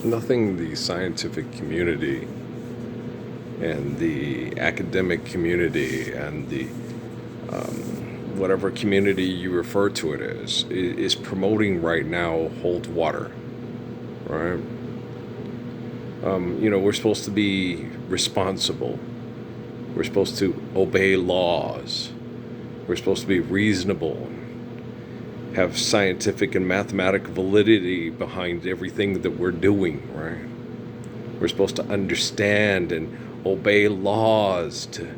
Nothing the scientific community and the academic community and the whatever community you refer to it as is promoting right now holds water, right? We're supposed to be responsible. We're supposed to obey laws. We're supposed to be reasonable, have scientific and mathematical validity behind everything that we're doing, right? We're supposed to understand and obey laws to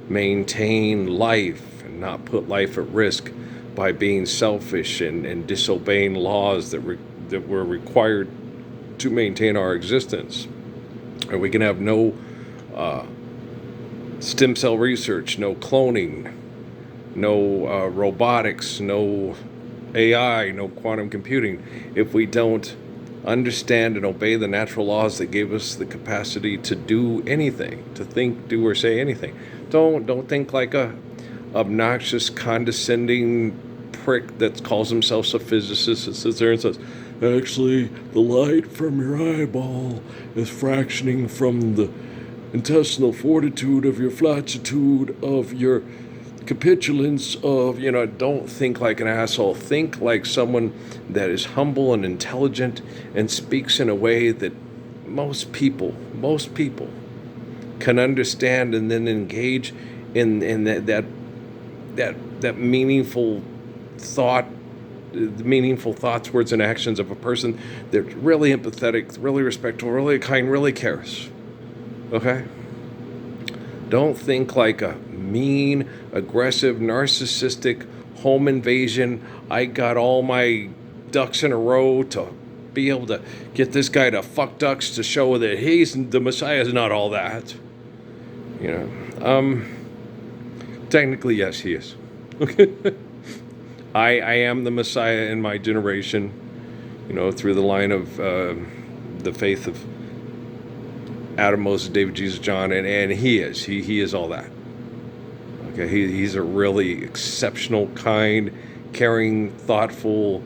maintain life and not put life at risk by being selfish and disobeying laws that we're required to maintain our existence. And we can have no stem cell research, no cloning, no robotics, no AI, no quantum computing, if we don't understand and obey the natural laws that gave us the capacity to do anything, to think, do, or say anything. Don't think like a obnoxious, condescending prick that calls himself a physicist that sits there and says, actually, the light from your eyeball is fractioning from the intestinal fortitude of your flatitude of your capitulance of, don't think like an asshole. Think like someone that is humble and intelligent and speaks in a way that most people can understand, and then engage in that meaningful thought, the meaningful thoughts, words, and actions of a person that's really empathetic, really respectful, really kind, really cares. Okay? Don't think like a mean, aggressive, narcissistic home invasion. I got all my ducks in a row to be able to get this guy to fuck ducks to show that he's the Messiah is not all that. You know, technically, yes, he is. Okay, I am the Messiah in my generation. Through the line of the faith of Adam, Moses, David, Jesus, John, and he is all that. Okay, he's a really exceptional, kind, caring, thoughtful.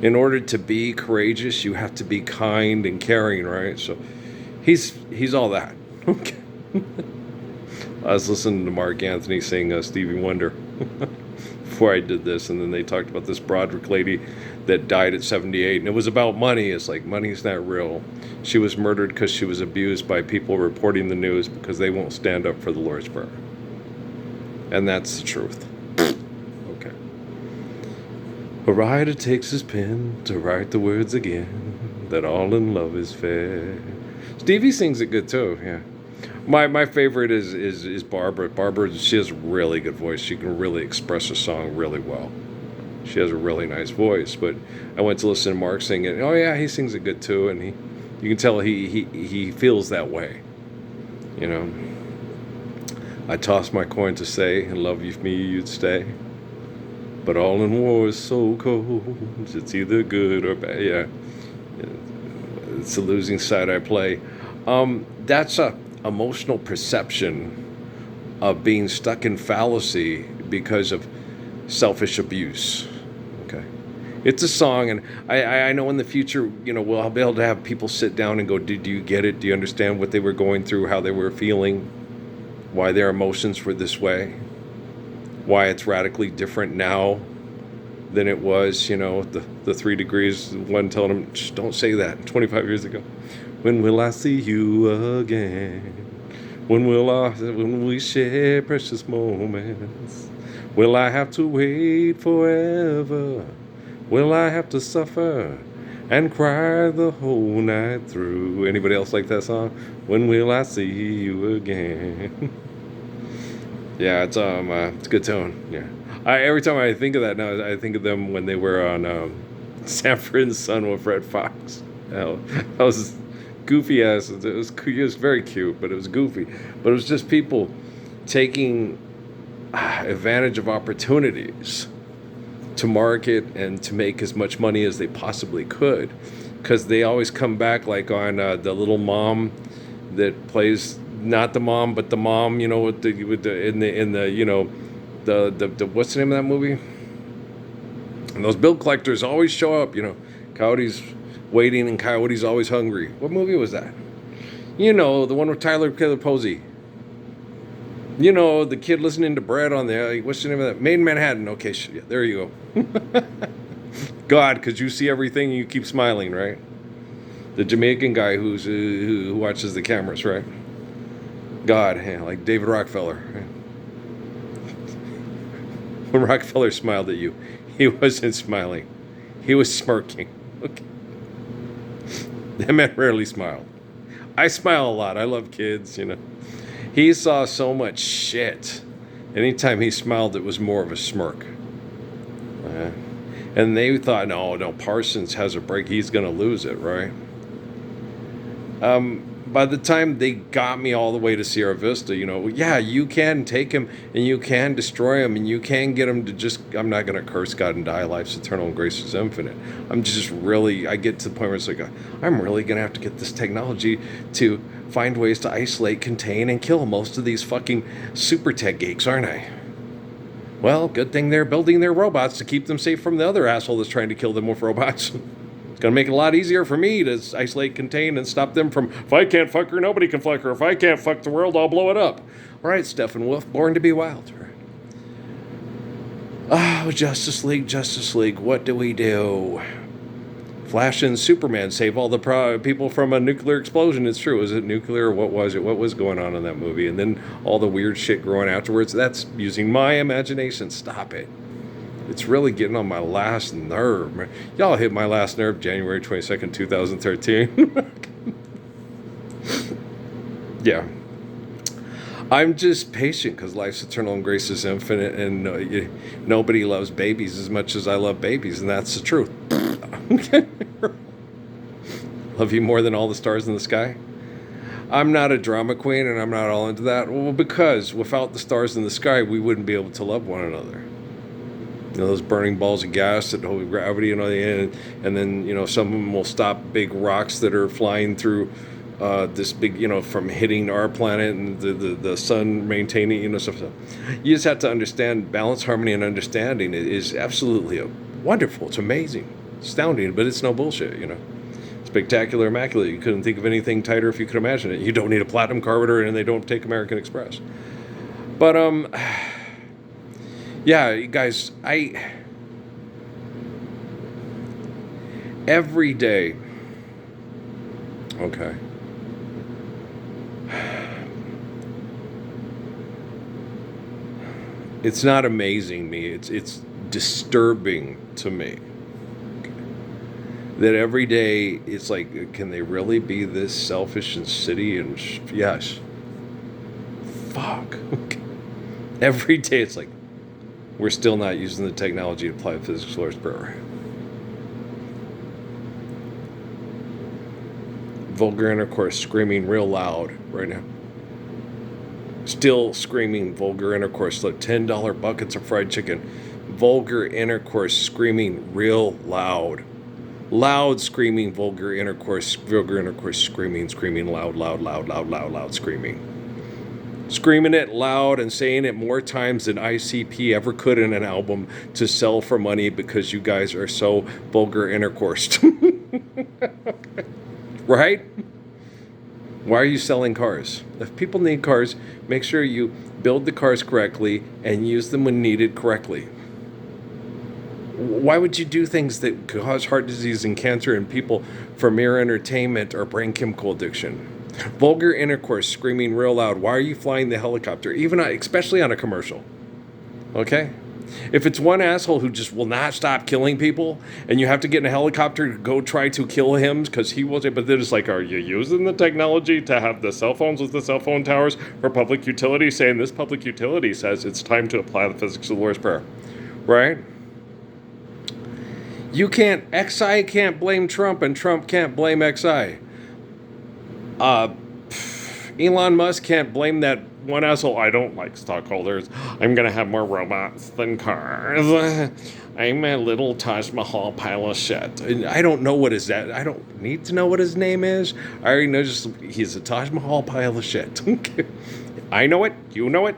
In order to be courageous, you have to be kind and caring, right? So he's all that. Okay. I was listening to Mark Anthony sing Stevie Wonder before I did this, and then they talked about this Broderick lady that died at 78, and it was about money. It's like, money's not real. She was murdered because she was abused by people reporting the news because they won't stand up for the Lord's Prayer. And that's the truth. Okay. A writer takes his pen to write the words again, that all in love is fair. Stevie sings it good too, yeah. My favorite is Barbara. Barbara, she has a really good voice. She can really express a song really well. She has a really nice voice. But I went to listen to Mark sing it. Oh yeah, he sings it good too, and you can tell he feels that way. I tossed my coin to say, and love you, me, you'd stay. But all in war is so cold. It's either good or bad. Yeah, it's the losing side I play. That's a emotional perception of being stuck in fallacy because of selfish abuse. Okay, it's a song, and I know in the future, we'll be able to have people sit down and go, do you get it? Do you understand what they were going through, how they were feeling, why their emotions were this way, why it's radically different now than it was, the 3 degrees, one telling them, don't say that 25 years ago. When will I see you again? When we share precious moments? Will I have to wait forever? Will I have to suffer and cry the whole night through? Anybody else like that song? When will I see you again? Yeah, it's a good tone. Yeah, every time I think of that now, I think of them when they were on Sanford and Son with Fred Fox. That was goofy ass. It was very cute, but it was goofy. But it was just people taking advantage of opportunities to market and to make as much money as they possibly could, because they always come back like on the little mom that plays not the mom but the mom, with the what's the name of that movie? And those bill collectors always show up, Coyote's waiting and Coyote's always hungry. What movie was that? The one with Tyler Posey. The kid listening to Brad on there. What's the name of that? Made in Manhattan. Okay, yeah, there you go. God, because you see everything and you keep smiling, right? The Jamaican guy who watches the cameras, right? God, yeah, like David Rockefeller. Right? When Rockefeller smiled at you, he wasn't smiling. He was smirking. Okay. That man rarely smiled. I smile a lot. I love kids, He saw so much shit. Anytime he smiled, it was more of a smirk. And they thought, no, Parsons has a break. He's going to lose it, right? By the time they got me all the way to Sierra Vista, yeah, you can take him and you can destroy him and you can get him to I'm not going to curse God and die. Life's eternal and grace is infinite. I get to the point where it's like, I'm really going to have to get this technology to find ways to isolate, contain, and kill most of these fucking super tech geeks, aren't I? Well, good thing they're building their robots to keep them safe from the other asshole that's trying to kill them with robots. It's going to make it a lot easier for me to isolate, contain, and stop them from, if I can't fuck her, nobody can fuck her. If I can't fuck the world, I'll blow it up. All right, Steppenwolf, born to be wild. Oh, Justice League, what do we do? Flash and Superman save all the people from a nuclear explosion. It's true. Was it nuclear? What was it? What was going on in that movie? And then all the weird shit growing afterwards. That's using my imagination. Stop it. It's really getting on my last nerve. Y'all hit my last nerve January 22nd, 2013. Yeah. I'm just patient because life's eternal and grace is infinite, and nobody loves babies as much as I love babies, and that's the truth. Love you more than all the stars in the sky. I'm not a drama queen, and I'm not all into that. Well, because without the stars in the sky, we wouldn't be able to love one another. Those burning balls of gas that hold gravity and all the end, and then some of them will stop big rocks that are flying through this big, from hitting our planet and the sun maintaining, stuff. You just have to understand balance, harmony, and understanding is absolutely wonderful. It's amazing, astounding, but it's no bullshit, Spectacular, immaculate. You couldn't think of anything tighter if you could imagine it. You don't need a platinum carburetor, and they don't take American Express. But yeah, guys, every day, okay. It's not amazing me. It's disturbing to me that every day it's like, can they really be this selfish and city? And yes, fuck. Every day it's like we're still not using the technology to apply physics, Lord's Prayer. Vulgar intercourse screaming real loud right now. Still screaming vulgar intercourse. Look, $10 buckets of fried chicken. Vulgar intercourse screaming real loud. Loud screaming vulgar intercourse screaming loud screaming. Screaming it loud and saying it more times than ICP ever could in an album to sell for money because you guys are so vulgar intercourse. Right? Why are you selling cars? If people need cars, make sure you build the cars correctly and use them when needed correctly. Why would you do things that cause heart disease and cancer in people for mere entertainment or brain chemical addiction? Vulgar intercourse screaming real loud. Why are you flying the helicopter? Especially on a commercial. Okay? If it's one asshole who just will not stop killing people and you have to get in a helicopter to go try to kill him because he was, but they're just like, are you using the technology to have the cell phones with the cell phone towers for public utility, saying this public utility says it's time to apply the physics of the Lord's Prayer, right? XI can't blame Trump and Trump can't blame XI. Elon Musk can't blame that one asshole. I don't like stockholders. I'm going to have more robots than cars. I'm a little Taj Mahal pile of shit. I don't know what I don't need to know what his name is. I already know he's a Taj Mahal pile of shit. I know it. You know it.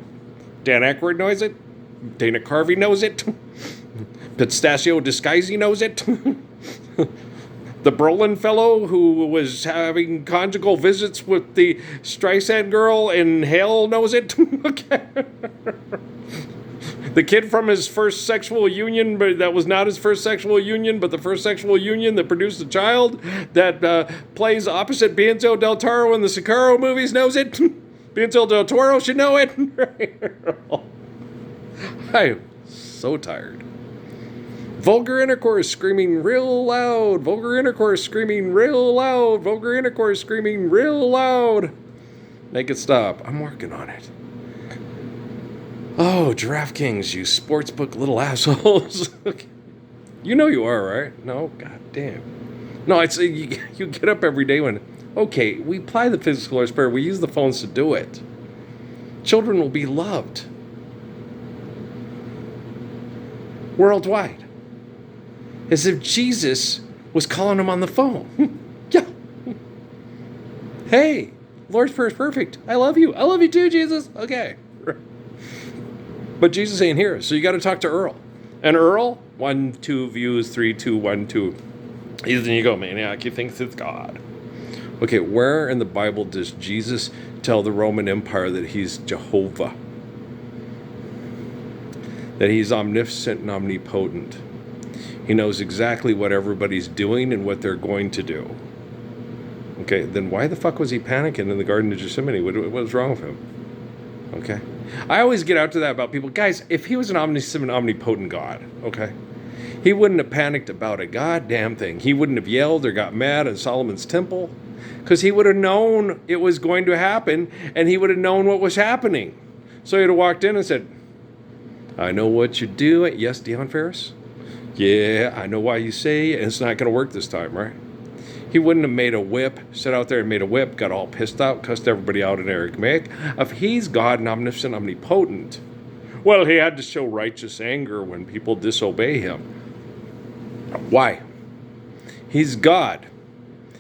Dan Aykroyd knows it. Dana Carvey knows it. Pistachio Disguisey knows it. The Brolin fellow who was having conjugal visits with the Streisand girl in Hell knows it. Okay. The kid from his first sexual union, but that was not his first sexual union, but the first sexual union that produced a child that plays opposite Benicio del Toro in the Sicario movies knows it. Benicio del Toro should know it. I'm so tired. Vulgar intercourse screaming real loud. Vulgar intercourse screaming real loud. Vulgar intercourse screaming real loud. Make it stop. I'm working on it. Oh, DraftKings, you sportsbook little assholes. You know you are, right? No? God damn. No, it's you get up every day when, okay, we apply the physical spirit. We use the phones to do it. Children will be loved. Worldwide. As if Jesus was calling them on the phone. Yeah. Hey, Lord's Prayer is perfect. I love you. I love you too, Jesus. Okay. But Jesus ain't here, so you got to talk to Earl. And Earl, 1, 2 views, 3, 2, 1, 2. Then you go, maniac, you think it's God. Okay, where in the Bible does Jesus tell the Roman Empire that he's Jehovah? That he's omniscient and omnipotent. He knows exactly what everybody's doing and what they're going to do. Okay, then why the fuck was he panicking in the Garden of Gethsemane? What was wrong with him? Okay. I always get out to that about people. Guys, if he was an omniscient, omnipotent God, okay, he wouldn't have panicked about a goddamn thing. He wouldn't have yelled or got mad in Solomon's temple because he would have known it was going to happen and he would have known what was happening. So he'd have walked in and said, I know what you're doing. Yes, Dion Ferris? Yeah, I know why you say it. It's not going to work this time, right? He wouldn't have made a whip, sat out there and made a whip, got all pissed out, cussed everybody out in Aramaic. If he's God and omniscient, omnipotent, well, he had to show righteous anger when people disobey him. Why? He's God.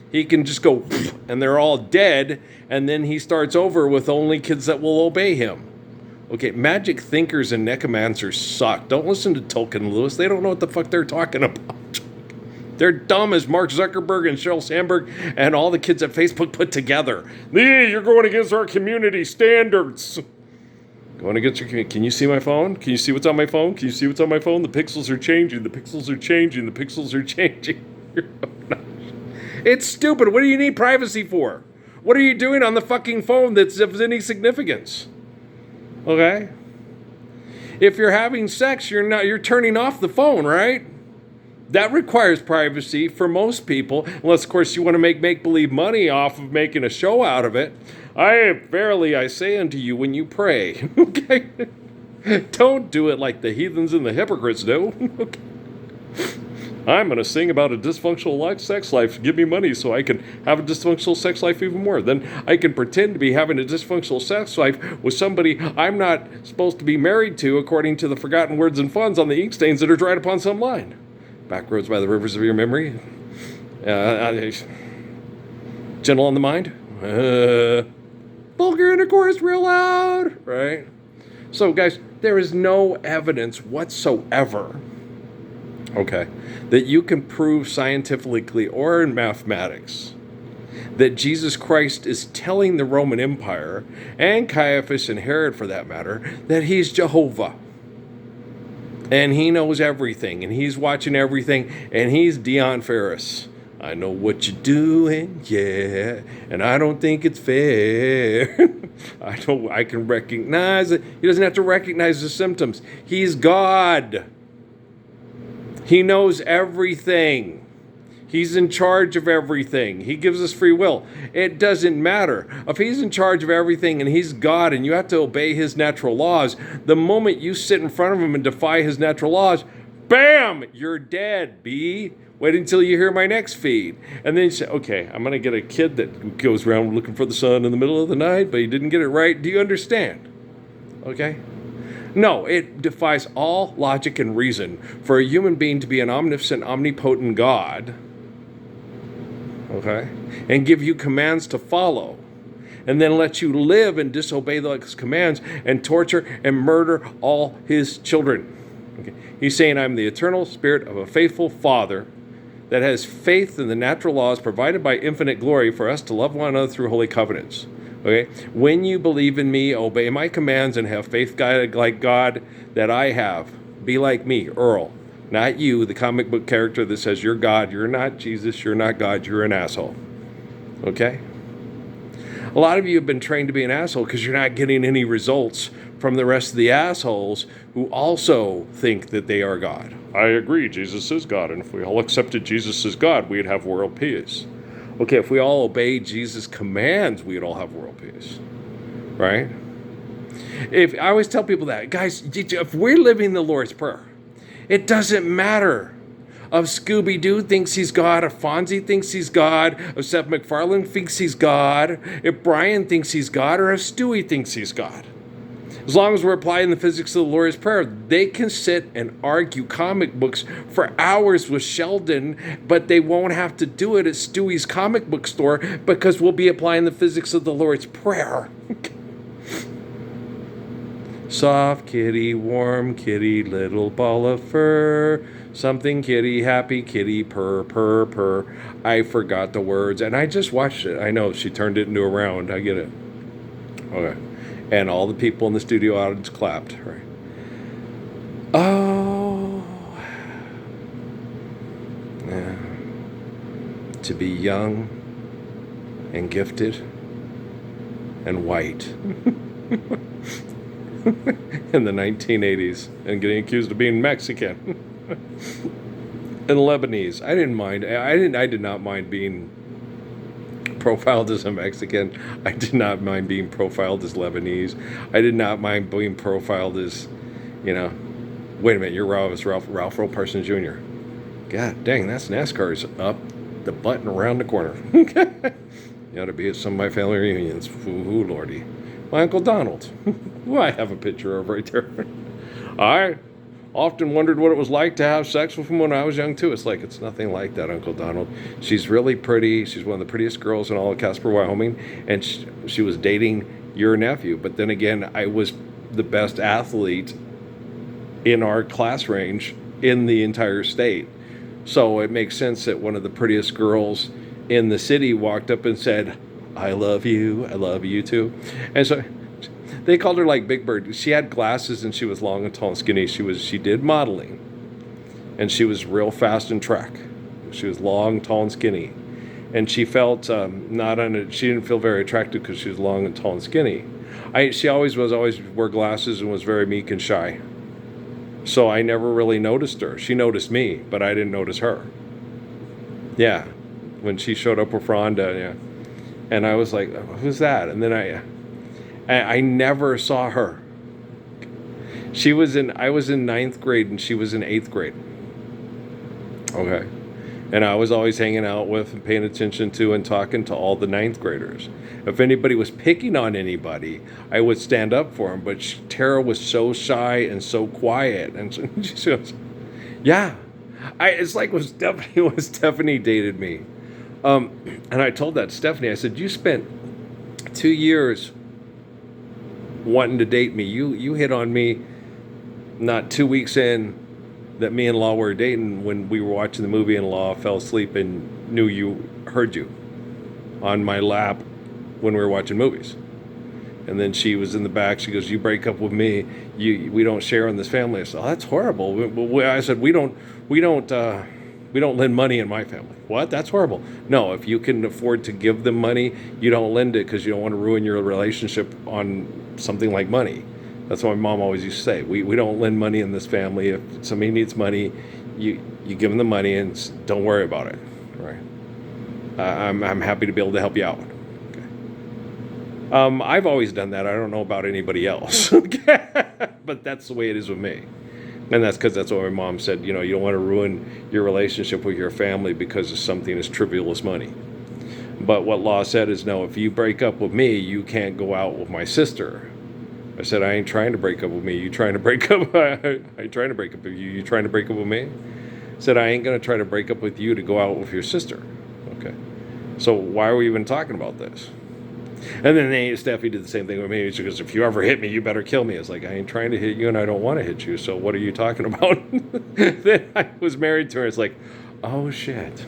He can just go, and they're all dead, and then he starts over with only kids that will obey him. Okay, magic thinkers and necromancers suck. Don't listen to Tolkien and Lewis. They don't know what the fuck they're talking about. They're dumb as Mark Zuckerberg and Sheryl Sandberg and all the kids at Facebook put together. You're going against our community standards. Going against your community. Can you see my phone? Can you see what's on my phone? Can you see what's on my phone? The pixels are changing. The pixels are changing. The pixels are changing. It's stupid. What do you need privacy for? What are you doing on the fucking phone that's of any significance? Okay? If you're having sex, you're turning off the phone, right? That requires privacy for most people, unless, of course, you want to make make-believe money off of making a show out of it. Verily, I say unto you, when you pray, okay? Don't do it like the heathens and the hypocrites do. Okay? I'm going to sing about a dysfunctional sex life. Give me money so I can have a dysfunctional sex life even more. Then I can pretend to be having a dysfunctional sex life with somebody I'm not supposed to be married to, according to the forgotten words and funds on the ink stains that are dried upon some line. Back roads by the rivers of your memory. Gentle on the mind. Vulgar intercourse real loud. Right? So, guys, there is no evidence whatsoever, okay, that you can prove scientifically or in mathematics that Jesus Christ is telling the Roman Empire, and Caiaphas and Herod for that matter, that he's Jehovah. And he knows everything, and he's watching everything, and he's Dion Ferris. I know what you're doing, yeah, and I don't think it's fair. I can recognize it. He doesn't have to recognize the symptoms. He's God. He knows everything. He's in charge of everything. He gives us free will. It doesn't matter. If he's in charge of everything and he's God and you have to obey his natural laws, the moment you sit in front of him and defy his natural laws, bam, you're dead, B. Wait until you hear my next feed. And then you say, okay, I'm going to get a kid that goes around looking for the sun in the middle of the night, but he didn't get it right. Do you understand? Okay? No, it defies all logic and reason for a human being to be an omniscient, omnipotent God, okay, and give you commands to follow, and then let you live and disobey those commands and torture and murder all his children. Okay. He's saying, I'm the eternal spirit of a faithful Father that has faith in the natural laws provided by infinite glory for us to love one another through holy covenants. Okay? When you believe in me, obey my commands, and have faith like God that I have, be like me, Earl. Not you, the comic book character that says you're God, you're not Jesus, you're not God, you're an asshole. Okay? A lot of you have been trained to be an asshole because you're not getting any results from the rest of the assholes who also think that they are God. I agree, Jesus is God, and if we all accepted Jesus as God, we'd have world peace. Okay, if we all obey Jesus' commands, we'd all have world peace, right? If I always tell people that, guys, if we're living the Lord's Prayer, it doesn't matter if Scooby-Doo thinks he's God, if Fonzie thinks he's God, if Seth MacFarlane thinks he's God, if Brian thinks he's God, or if Stewie thinks he's God. As long as we're applying the physics of the Lord's Prayer, they can sit and argue comic books for hours with Sheldon, but they won't have to do it at Stewie's comic book store because we'll be applying the physics of the Lord's Prayer. Soft kitty, warm kitty, little ball of fur. Something kitty, happy kitty, purr, purr, purr. I forgot the words, and I just watched it. I know, she turned it into a round. I get it. Okay. And all the people in the studio audience clapped. Right. Oh. Yeah. To be young and gifted and white in the 1980s and getting accused of being Mexican and Lebanese. I didn't mind. I did not mind being profiled as a Mexican. I did not mind being profiled as Lebanese. I did not mind being profiled as, wait a minute, you're Ralph Earl Parsons Jr. God dang, that's NASCAR's up the button around the corner. You ought to be at some of my family reunions. Ooh, lordy. My Uncle Donald, who I have a picture of right there. I often wondered what it was like to have sex with him when I was young, too. It's like, it's nothing like that, Uncle Donald. She's really pretty. She's one of the prettiest girls in all of Casper, Wyoming. And she was dating your nephew. But then again, I was the best athlete in our class range in the entire state. So it makes sense that one of the prettiest girls in the city walked up and said, I love you too. And so they called her like Big Bird. She had glasses and she was long and tall and skinny. She did modeling, and she was real fast in track. She was long, tall, and skinny, and she felt she didn't feel very attractive because she was long and tall and skinny. She always wore glasses and was very meek and shy. So I never really noticed her. She noticed me, but I didn't notice her. Yeah, when she showed up with Rhonda, yeah. And I was like, who's that? And then I never saw her. I was in 9th grade and she was in 8th grade. Okay. And I was always hanging out with and paying attention to and talking to all the 9th graders. If anybody was picking on anybody, I would stand up for them. But Tara was so shy and so quiet. And so she goes, yeah. It's like when Stephanie dated me. And I told that to Stephanie, I said, you spent 2 years wanting to date me. You hit on me not 2 weeks in that me and Law were dating when we were watching the movie, and Law fell asleep and heard you on my lap when we were watching movies. And then she was in the back. She goes, you break up with me. We don't share in this family. I said, oh, that's horrible. I said, we don't lend money in my family. What? That's horrible. No, if you can afford to give them money, you don't lend it because you don't want to ruin your relationship on something like money. That's what my mom always used to say. We don't lend money in this family. If somebody needs money, you give them the money and don't worry about it. Right? I'm happy to be able to help you out. Okay. I've always done that. I don't know about anybody else. But that's the way it is with me. And that's because that's what my mom said. You don't want to ruin your relationship with your family because of something as trivial as money. But what Law said is, no, if you break up with me, you can't go out with my sister. I said, I ain't trying to break up with me. You trying to break up? I ain't trying to break up with you. You trying to break up with me? I said, I ain't going to try to break up with you to go out with your sister. Okay. So why are we even talking about this? And then Steffi did the same thing with me. She goes, if you ever hit me, you better kill me. It's like, I ain't trying to hit you and I don't want to hit you. So what are you talking about? Then I was married to her. It's like, oh, shit.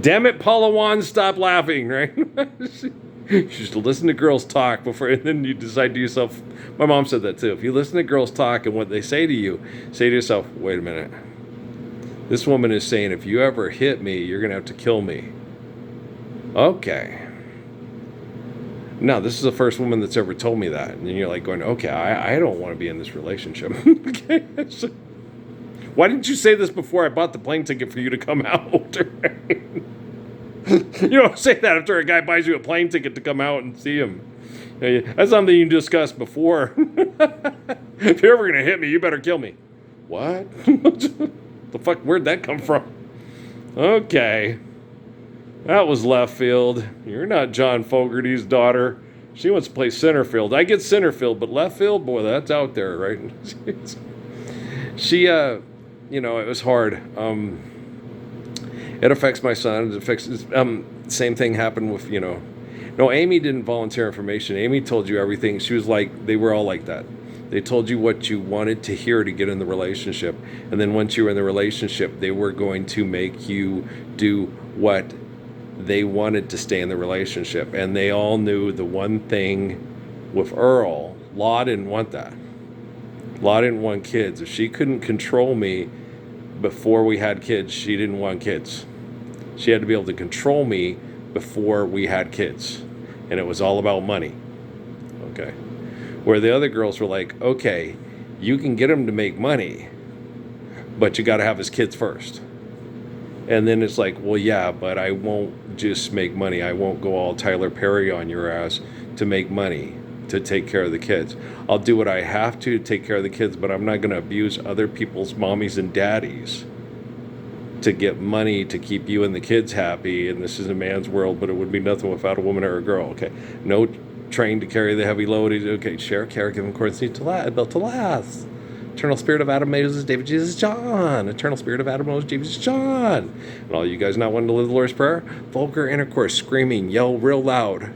Damn it, Paula Wan, stop laughing, right? You should listen to girls talk before, and then you decide to yourself. My mom said that too. If you listen to girls talk and what they say to you, say to yourself, wait a minute. This woman is saying, if you ever hit me, you're going to have to kill me. Okay. Now, this is the first woman that's ever told me that. And you're like going, okay, I don't want to be in this relationship. Okay. So, why didn't you say this before I bought the plane ticket for you to come out? You don't say that after a guy buys you a plane ticket to come out and see him. That's something you discussed before. If you're ever going to hit me, you better kill me. What? The fuck, where'd that come from? Okay. That was left field. You're not John Fogerty's daughter. She wants to play center field. I get center field, but left field, boy, that's out there, right? She, it was hard. It affects my son. It affects, same thing happened with, no, Amy didn't volunteer information. Amy told you everything. She was like, they were all like that. They told you what you wanted to hear to get in the relationship. And then once you were in the relationship, they were going to make you do what they wanted to stay in the relationship. And they all knew the one thing with Earl, Law didn't want that. Law didn't want kids. If she couldn't control me before we had kids, she didn't want kids. She had to be able to control me before we had kids. And it was all about money. Okay. Where the other girls were like, okay, you can get him to make money, but you got to have his kids first. And then it's like, well, yeah, but I won't just make money. I won't go all Tyler Perry on your ass to make money, to take care of the kids. I'll do what I have to take care of the kids, but I'm not going to abuse other people's mommies and daddies to get money to keep you and the kids happy. And this is a man's world, but it would be nothing without a woman or a girl. Okay, no trained to carry the heavy load. Okay, share, care, give him courtesy built to last. Eternal Spirit of Adam, Moses, David, Jesus, John. Eternal Spirit of Adam, Moses, Jesus, John. And all you guys not wanting to live the Lord's Prayer? Vulgar intercourse, screaming, yell real loud.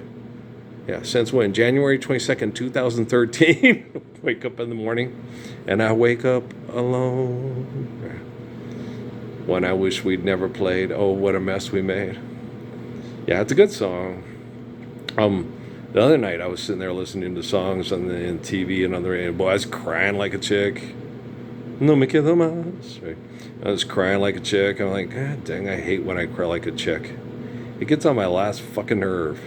Yeah, since when? January 22nd, 2013. Wake up in the morning, and I wake up alone. One I wish we'd never played. Oh, what a mess we made. Yeah, it's a good song. The other night I was sitting there listening to songs on the TV and on the radio. Boy, I was crying like a chick. No me quedo más. Right? I was crying like a chick. I'm like, God dang, I hate when I cry like a chick. It gets on my last fucking nerve.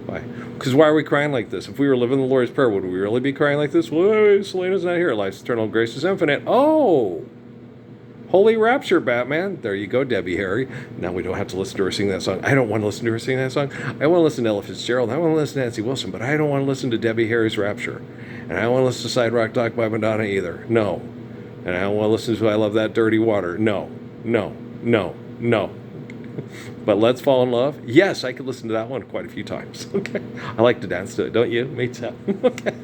Why? Because why are we crying like this? If we were living the Lord's Prayer, would we really be crying like this? Well, Selena's not here. Life's eternal, grace is infinite. Oh! Holy Rapture, Batman. There you go, Debbie Harry. Now we don't have to listen to her sing that song. I don't want to listen to her sing that song. I want to listen to Ella Fitzgerald. I want to listen to Nancy Wilson, but I don't want to listen to Debbie Harry's Rapture. And I don't want to listen to Side Rock Dock by Madonna either. No. And I don't want to listen to I Love That Dirty Water. No. No. No. No. But Let's Fall in Love. Yes, I could listen to that one quite a few times. Okay. I like to dance to it, don't you? Me too. Okay.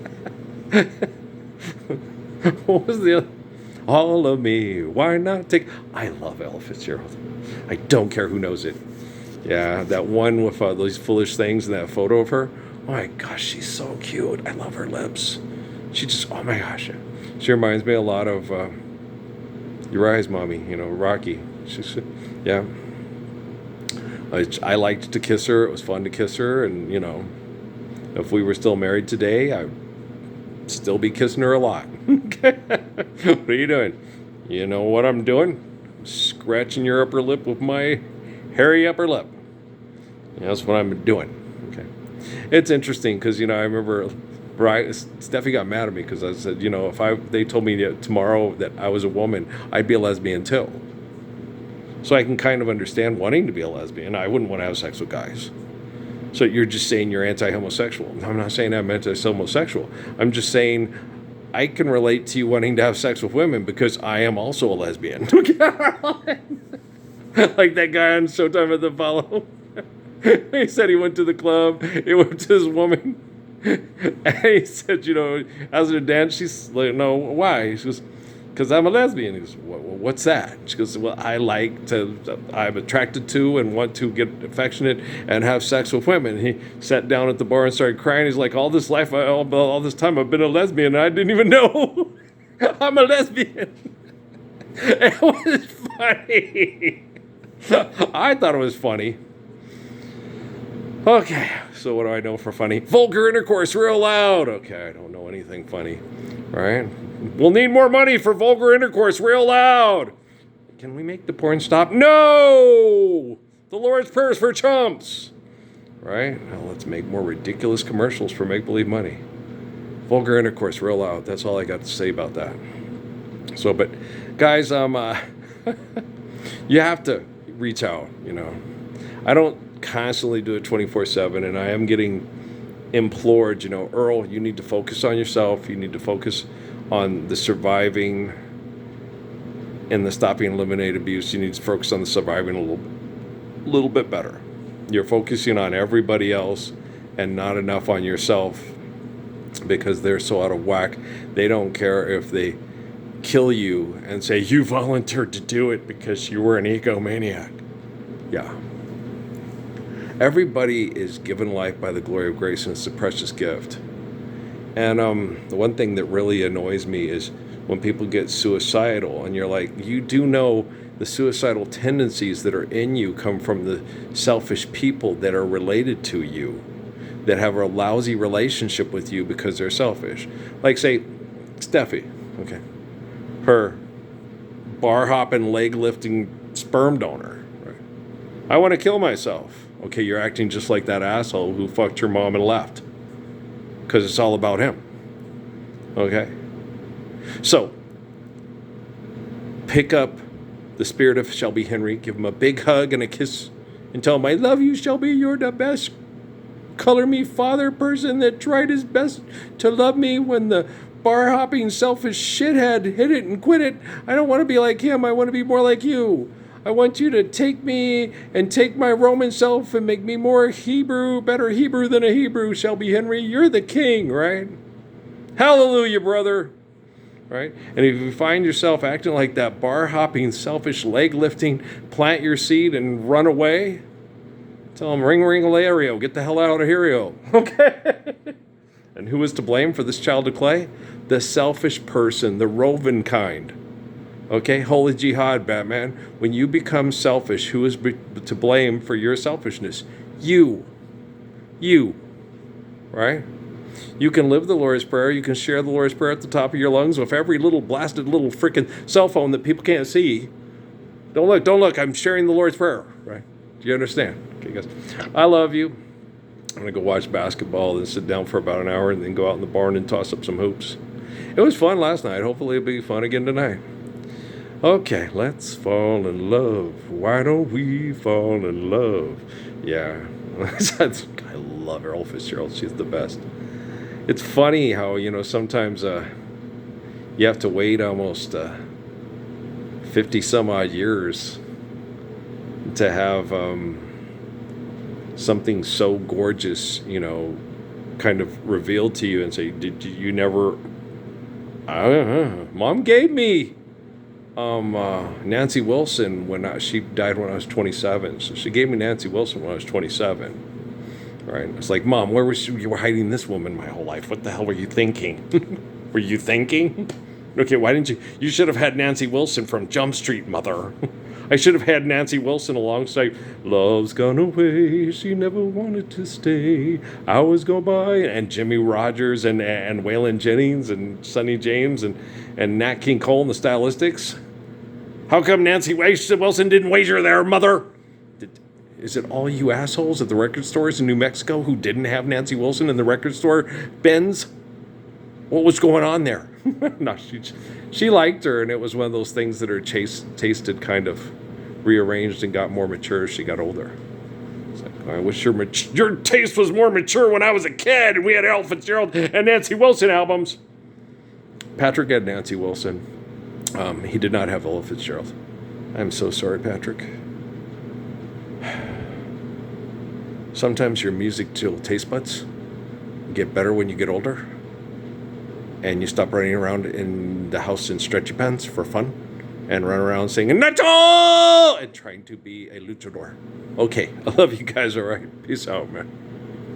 What was the other? All of me, why not take... I love Ella Fitzgerald. I don't care who knows it. Yeah, that one with those foolish things and that photo of her. Oh my gosh, she's so cute. I love her lips. She just, oh my gosh. She reminds me a lot of Uriah's mommy, Rocky. She's, yeah. I liked to kiss her. It was fun to kiss her. And, if we were still married today, I'd still be kissing her a lot. Okay. What are you doing? You know what I'm doing? Scratching your upper lip with my hairy upper lip. Yeah, that's what I'm doing. Okay. It's interesting because, I remember Steffi got mad at me because I said, if they told me tomorrow that I was a woman, I'd be a lesbian too. So I can kind of understand wanting to be a lesbian. I wouldn't want to have sex with guys. So you're just saying you're anti-homosexual. I'm not saying I'm anti-homosexual. I'm just saying I can relate to you wanting to have sex with women because I am also a lesbian. Like that guy on Showtime at the Apollo. He said he went to the club. He went to this woman. And he said, as a dance, she's like, no, why? She goes, because I'm a lesbian. He goes, what's that? She goes, well, I'm attracted to and want to get affectionate and have sex with women. He sat down at the bar and started crying. He's like, all this time I've been a lesbian and I didn't even know. I'm a lesbian. It was funny. I thought it was funny. Okay, so what do I know for funny? Vulgar intercourse, real loud. Okay, I don't know anything funny. All right. We'll need more money for vulgar intercourse, real loud. Can we make the porn stop? No! The Lord's Prayer is for chumps. Right? Now let's make more ridiculous commercials for make-believe money. Vulgar intercourse, real loud. That's all I got to say about that. So, but guys, you have to reach out, I don't constantly do it 24/7, and I am getting implored, Earl, you need to focus on yourself. You need to focus on the surviving and the stopping and eliminate abuse. You need to focus on the surviving a little bit better. You're focusing on everybody else and not enough on yourself because they're so out of whack. They don't care if they kill you and say you volunteered to do it because you were an egomaniac. Yeah. Everybody is given life by the glory of grace, and it's a precious gift. And the one thing that really annoys me is when people get suicidal, and you're like, you do know the suicidal tendencies that are in you come from the selfish people that are related to you, that have a lousy relationship with you because they're selfish. Like, say, Steffi, okay, her bar-hopping, leg-lifting sperm donor. Right? I want to kill myself. Okay, you're acting just like that asshole who fucked your mom and left. Because it's all about him. Okay? So, pick up the spirit of Shelby Henry, give him a big hug and a kiss, and tell him, I love you, Shelby, you're the best color me father person that tried his best to love me when the bar-hopping, selfish shithead hit it and quit it. I don't want to be like him, I want to be more like you. I want you to take me and take my Roman self and make me more Hebrew, better Hebrew than a Hebrew, Shelby Henry. You're the king, right? Hallelujah, brother. Right? And if you find yourself acting like that bar-hopping, selfish, leg-lifting, plant your seed and run away, tell him, ring, ring, Lario, get the hell out of here, okay? And who is to blame for this child of clay? The selfish person, the roving kind. Okay, holy jihad, Batman. When you become selfish, who is to blame for your selfishness? You. Right? You can live the Lord's Prayer. You can share the Lord's Prayer at the top of your lungs with every little blasted little freaking cell phone that people can't see. Don't look. I'm sharing the Lord's Prayer. Right? Do you understand? Okay, guys. I love you. I'm going to go watch basketball and sit down for about an hour and then go out in the barn and toss up some hoops. It was fun last night. Hopefully it'll be fun again tonight. Okay, let's fall in love. Why don't we fall in love? Yeah. I love Earl Fitzgerald. She's the best. It's funny how, sometimes you have to wait almost 50 some odd years to have something so gorgeous, kind of revealed to you and say, did you never... Mom gave me Nancy Wilson when she died when I was 27. So she gave me Nancy Wilson when I was 27. Right? It's like, Mom, where was you were hiding this woman my whole life? What the hell were you thinking? Were you thinking? Okay, why didn't you? You should have had Nancy Wilson from Jump Street, Mother. I should have had Nancy Wilson alongside Love's Gone Away, She Never Wanted to Stay, Hours Go By, and Jimmy Rogers and Waylon Jennings and Sonny James and Nat King Cole and the Stylistics. How come Nancy Wilson didn't wager there, Mother? Is it all you assholes at the record stores in New Mexico who didn't have Nancy Wilson in the record store bins? What was going on there? No, she liked her, and it was one of those things that her tasted kind of rearranged and got more mature as she got older. It's like, I wish your taste was more mature when I was a kid and we had Earl Fitzgerald and Nancy Wilson albums. Patrick had Nancy Wilson. He did not have Ella Fitzgerald. I'm so sorry, Patrick. Sometimes your musical taste buds get better when you get older. and you stop running around in the house in stretchy pants for fun and run around singing Nacho and trying to be a luchador. Okay, I love you guys. All right, peace out, man.